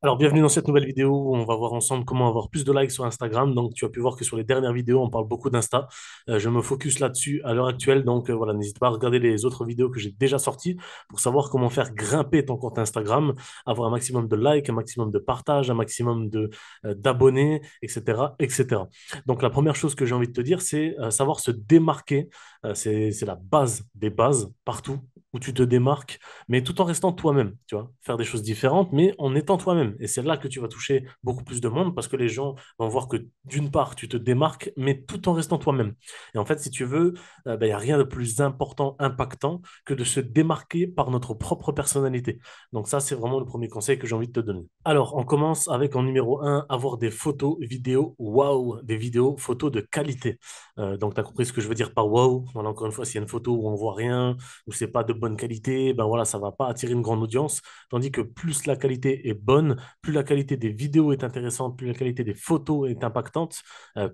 Alors, bienvenue dans cette nouvelle vidéo où on va voir ensemble comment avoir plus de likes sur Instagram. Donc, tu as pu voir que sur les dernières vidéos, on parle beaucoup d'Insta. Je me focus là-dessus à l'heure actuelle. Donc, voilà, n'hésite pas à regarder les autres vidéos que j'ai déjà sorties pour savoir comment faire grimper ton compte Instagram, avoir un maximum de likes, un maximum de partages, un maximum d'abonnés, etc., etc. Donc, la première chose que j'ai envie de te dire, c'est savoir se démarquer. C'est la base des bases partout où tu te démarques, mais tout en restant toi-même, tu vois, faire des choses différentes, mais en étant toi-même. Et c'est là que tu vas toucher beaucoup plus de monde parce que les gens vont voir que d'une part, tu te démarques, mais tout en restant toi-même. Et en fait, si tu veux, il n'y a rien de plus important, impactant que de se démarquer par notre propre personnalité. Donc ça, c'est vraiment le premier conseil que j'ai envie de te donner. Alors, on commence avec en numéro un, avoir des photos, vidéos, waouh, des vidéos, photos de qualité. Donc, tu as compris ce que je veux dire par waouh. Voilà, encore une fois, s'il y a une photo où on voit rien, où c'est pas de bonne qualité, ben voilà, ça va pas attirer une grande audience. Tandis que plus la qualité est bonne, plus la qualité des vidéos est intéressante, plus la qualité des photos est impactante,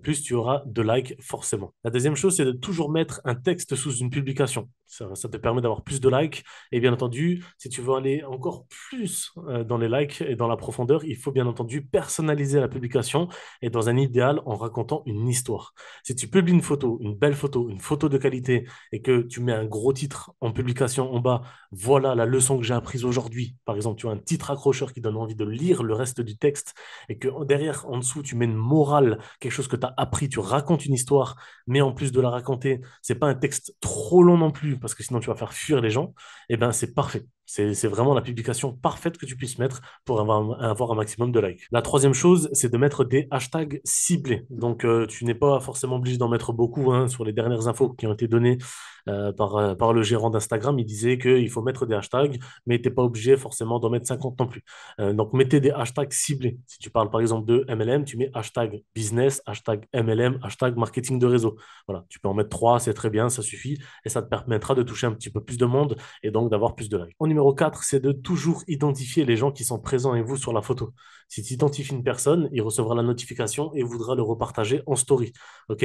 plus tu auras de likes forcément. La deuxième chose, c'est de toujours mettre un texte sous une publication. Ça te permet d'avoir plus de likes. Et bien entendu, si tu veux aller encore plus dans les likes et dans la profondeur, il faut bien entendu personnaliser la publication et dans un idéal en racontant une histoire. Si tu publies une photo, une photo de qualité, et que tu mets un gros titre en publication en bas, voilà la leçon que j'ai apprise aujourd'hui. Par exemple, tu as un titre accrocheur qui donne envie de lire le reste du texte et que derrière, en dessous, tu mets une morale, quelque chose que tu as appris, tu racontes une histoire, mais en plus de la raconter, c'est pas un texte trop long non plus parce que sinon tu vas faire fuir les gens. Et ben c'est parfait. C'est vraiment la publication parfaite que tu puisses mettre pour avoir un maximum de likes. La troisième chose, c'est de mettre des hashtags ciblés. Donc, tu n'es pas forcément obligé d'en mettre beaucoup, hein. Sur les dernières infos qui ont été données par le gérant d'Instagram, il disait qu'il faut mettre des hashtags, mais tu n'es pas obligé forcément d'en mettre 50 non plus. Donc, mettez des hashtags ciblés. Si tu parles par exemple de MLM, tu mets hashtag business, hashtag MLM, hashtag marketing de réseau. Voilà, tu peux en mettre trois, c'est très bien, ça suffit, et ça te permettra de toucher un petit peu plus de monde et donc d'avoir plus de likes. Au numéro 4, c'est de toujours identifier les gens qui sont présents avec vous sur la photo. Si tu identifies une personne, il recevra la notification et voudra le repartager en story. OK?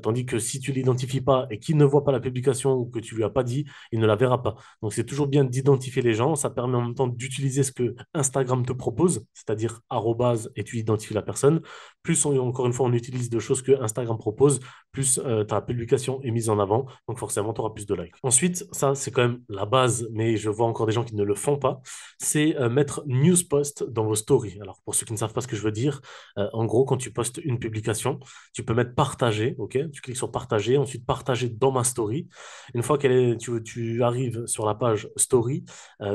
Tandis que si tu ne l'identifies pas et qu'il ne voit pas la publication ou que tu ne lui as pas dit, il ne la verra pas. Donc c'est toujours bien d'identifier les gens. Ça permet en même temps d'utiliser ce que Instagram te propose, c'est-à-dire arrobase et tu identifies la personne. Plus encore une fois, on utilise de choses que Instagram propose, plus ta publication est mise en avant. Donc forcément, tu auras plus de likes. Ensuite, ça, c'est quand même la base, mais je vois encore des gens qui ne le font pas, c'est mettre news post dans vos stories. Alors, pour ceux qui ne savent pas ce que je veux dire, en gros, quand tu postes une publication, tu peux mettre partager, ok? Tu cliques sur partager, ensuite partager dans ma story. Une fois tu arrives sur la page story,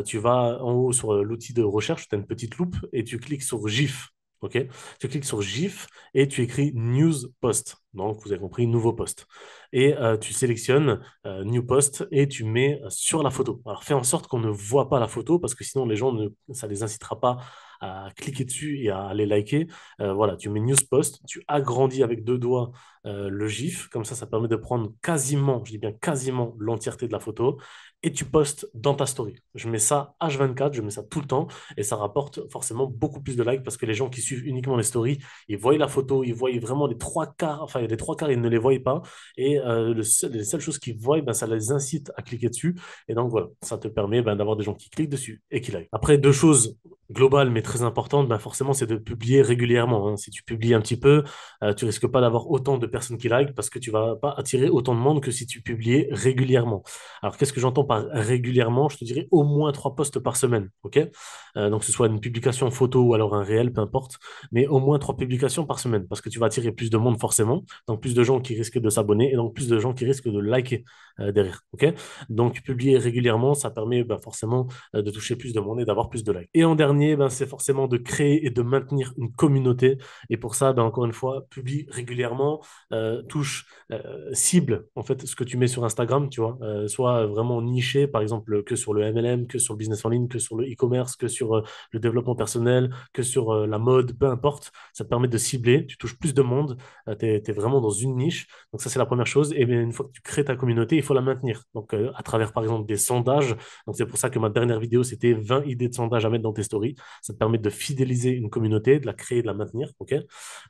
tu vas en haut sur l'outil de recherche, tu as une petite loupe et tu cliques sur GIF. Ok, tu cliques sur GIF et tu écris News Post. Donc, vous avez compris, nouveau post. Et tu sélectionnes New Post et tu mets sur la photo. Alors, fais en sorte qu'on ne voit pas la photo parce que sinon, les gens, ça les incitera pas à cliquer dessus et à les liker. Voilà, tu mets News Post, tu agrandis avec deux doigts le GIF. Comme ça permet de prendre quasiment, je dis bien quasiment, l'entièreté de la photo et tu postes dans ta story. Je mets ça H24, je mets ça tout le temps et ça rapporte forcément beaucoup plus de likes parce que les gens qui suivent uniquement les stories, ils voient la photo, ils voient vraiment les trois quarts, enfin les trois quarts, ils ne les voient pas et les seules choses qu'ils voient, ben, ça les incite à cliquer dessus et donc voilà, ça te permet ben, d'avoir des gens qui cliquent dessus et qui like. Après, deux choses globales mais très importantes, ben, forcément, c'est de publier régulièrement, hein. Si tu publies un petit peu, tu risques pas d'avoir autant de personnes qui like parce que tu vas pas attirer autant de monde que si tu publiais régulièrement. Alors, qu'est-ce que j'entends par régulièrement? Je te dirais au moins trois posts par semaine, ok? Donc, que ce soit une publication photo ou alors un réel, peu importe, mais au moins trois publications par semaine parce que tu vas attirer plus de monde forcément, donc plus de gens qui risquent de s'abonner et donc plus de gens qui risquent de liker derrière, ok? Donc, publier régulièrement, ça permet bah, forcément de toucher plus de monde et d'avoir plus de likes. Et en dernier, ben, c'est forcément de créer et de maintenir une communauté. Et pour ça, ben, encore une fois, publie régulièrement, touche, cible en fait ce que tu mets sur Instagram, tu vois, soit vraiment niché, par exemple que sur le MLM, que sur le business en ligne, que sur le e-commerce, que sur le développement personnel, que sur la mode, peu importe. Ça te permet de cibler, tu touches plus de monde, tu es vraiment dans une niche. Donc ça, c'est la première chose. Et bien, une fois que tu crées ta communauté, il faut la maintenir. Donc à travers, par exemple, des sondages. Donc c'est pour ça que ma dernière vidéo, c'était 20 idées de sondages à mettre dans tes stories. Ça te permet de fidéliser une communauté, de la créer, de la maintenir. Ok.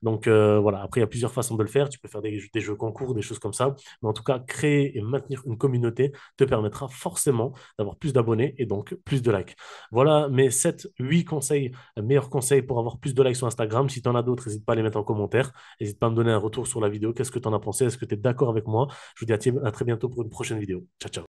Donc voilà, après, il y a plusieurs façons de le faire. Tu peux faire des jeux concours, des choses comme ça. Mais en tout cas, créer et maintenir une communauté te permettra forcément d'avoir plus d'abonnés et donc plus de likes. Voilà mes 7, 8 conseils, meilleurs conseils pour avoir plus de likes sur Instagram. Si tu en as d'autres, n'hésite pas à les mettre en commentaire. N'hésite pas à me donner un retour sur la vidéo. Qu'est-ce que tu en as pensé? Est-ce que tu es d'accord avec moi? Je vous dis à très bientôt pour une prochaine vidéo. Ciao, ciao.